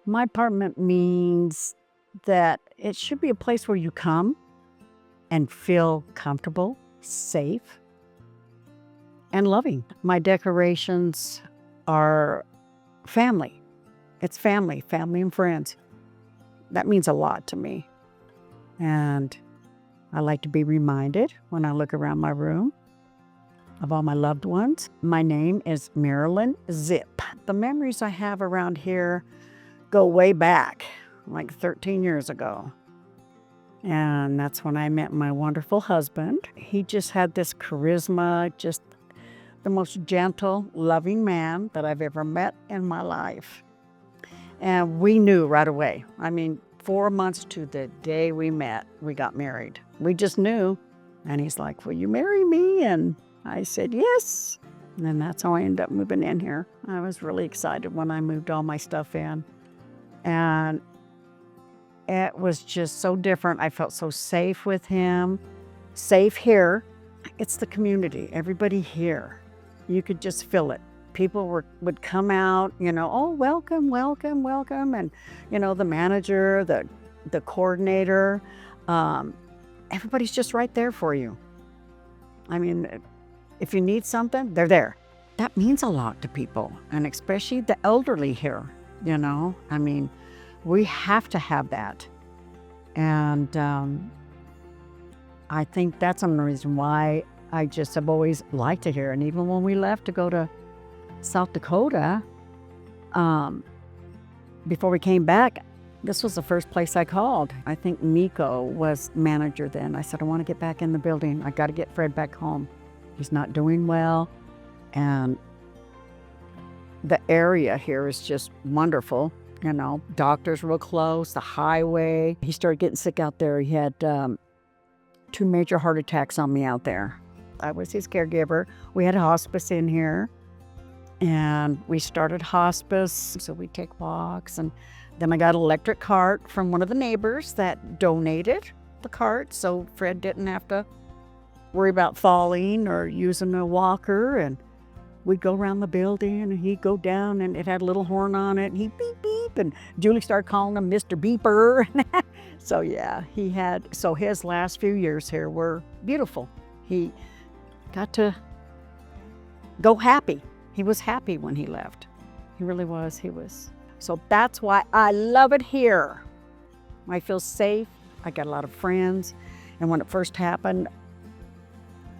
My apartment means that it should be a place where you come and feel comfortable, safe, and loving. My decorations are family. It's family, family and friends. That means a lot to me. And I like to be reminded when I look around my room of all my loved ones. My name is Marilyn Zip. The memories I have around here go way back, like 13 years ago. And that's when I met my wonderful husband. He just had this charisma, just the most gentle, loving man that I've ever met in my life. And we knew right away. I mean, 4 months to the day we met, we got married. We just knew. And he's like, "Will you marry me?" And I said, "Yes." And that's how I ended up moving in here. I was really excited when I moved all my stuff in. And it was just so different. I felt so safe with him, safe here. It's the community, everybody here. You could just feel it. People would come out, "Oh, welcome, welcome, welcome." And, the manager, the coordinator, everybody's just right there for you. I mean, if you need something, they're there. That means a lot to people, and especially the elderly here, I mean, we have to have that. And I think that's another reason why I just have always liked it here. And even when we left to go to South Dakota, before we came back, this was the first place I called. I think Nico was manager then. I said, "I want to get back in the building. I got to get Fred back home. He's not doing well." And the area here is just wonderful. Doctors real close, the highway. He started getting sick out there. He had 2 major heart attacks on me out there. I was his caregiver. We had a hospice in here, and we started hospice. So we take walks, and then I got an electric cart from one of the neighbors that donated the cart, so Fred didn't have to worry about falling or using a walker. And we'd go around the building, and he'd go down, and it had a little horn on it, and he'd beep, beep, and Julie started calling him Mr. Beeper. So yeah, his last few years here were beautiful. He got to go happy. He was happy when he left. He really was. So that's why I love it here. I feel safe. I got a lot of friends. And when it first happened,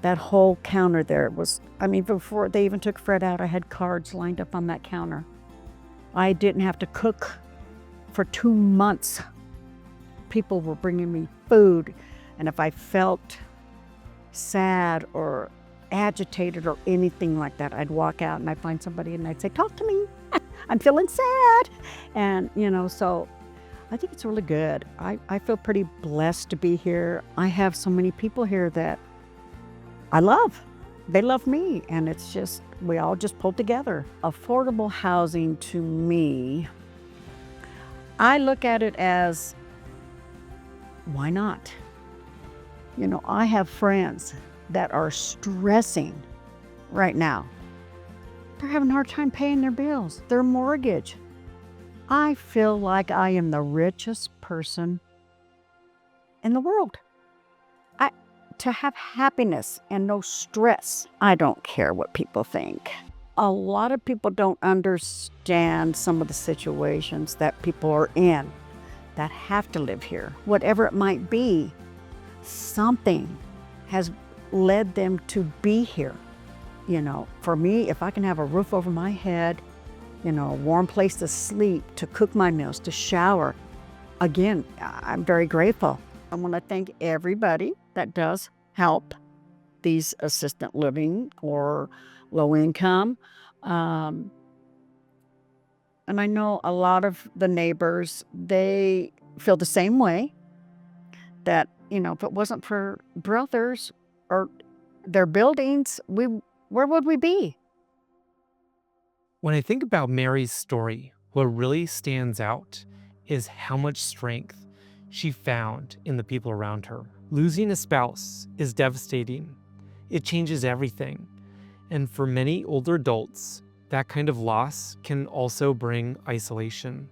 that whole counter there before they even took Fred out, I had cards lined up on that counter. I didn't have to cook for 2 months. People were bringing me food. And if I felt sad or agitated or anything like that, I'd walk out and I'd find somebody and I'd say, "Talk to me. I'm feeling sad." And, so I think it's really good. I feel pretty blessed to be here. I have so many people here that I love. They love me, and it's just, we all just pull together. Affordable housing to me, I look at it as, why not? I have friends that are stressing right now. They're having a hard time paying their bills, their mortgage. I feel like I am the richest person in the world. To have happiness and no stress. I don't care what people think. A lot of people don't understand some of the situations that people are in that have to live here. Whatever it might be, something has led them to be here. For me, if I can have a roof over my head, a warm place to sleep, to cook my meals, to shower, again, I'm very grateful. I want to thank everybody that does help these assisted living or low income. And I know a lot of the neighbors, they feel the same way, that, if it wasn't for Brothers or their buildings, where would we be? When I think about Mary's story, what really stands out is how much strength she found in the people around her. Losing a spouse is devastating. It changes everything. And for many older adults, that kind of loss can also bring isolation.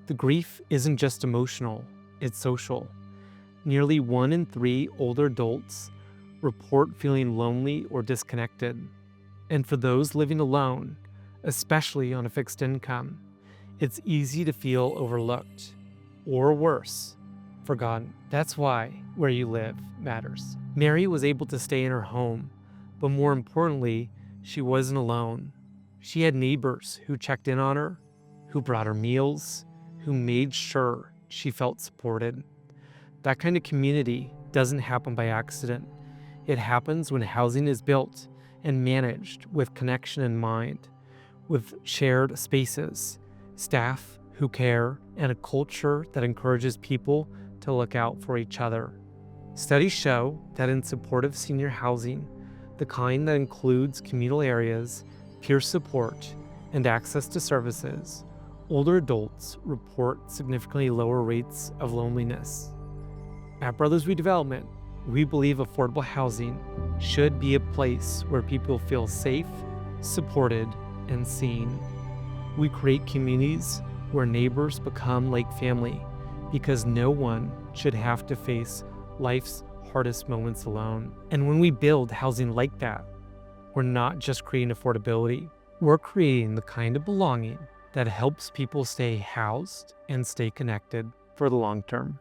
The grief isn't just emotional, it's social. Nearly 1 in 3 older adults report feeling lonely or disconnected. And for those living alone, especially on a fixed income, it's easy to feel overlooked, or worse, forgotten. That's why where you live matters. Mary was able to stay in her home, but more importantly, she wasn't alone. She had neighbors who checked in on her, who brought her meals, who made sure she felt supported. That kind of community doesn't happen by accident. It happens when housing is built and managed with connection in mind, with shared spaces, staff who care, and a culture that encourages people to look out for each other. Studies show that in supportive senior housing, the kind that includes communal areas, peer support, and access to services, older adults report significantly lower rates of loneliness. At Brothers Redevelopment, we believe affordable housing should be a place where people feel safe, supported, and seen. We create communities where neighbors become like family because no one should have to face life's hardest moments alone. And when we build housing like that, we're not just creating affordability, we're creating the kind of belonging that helps people stay housed and stay connected for the long term.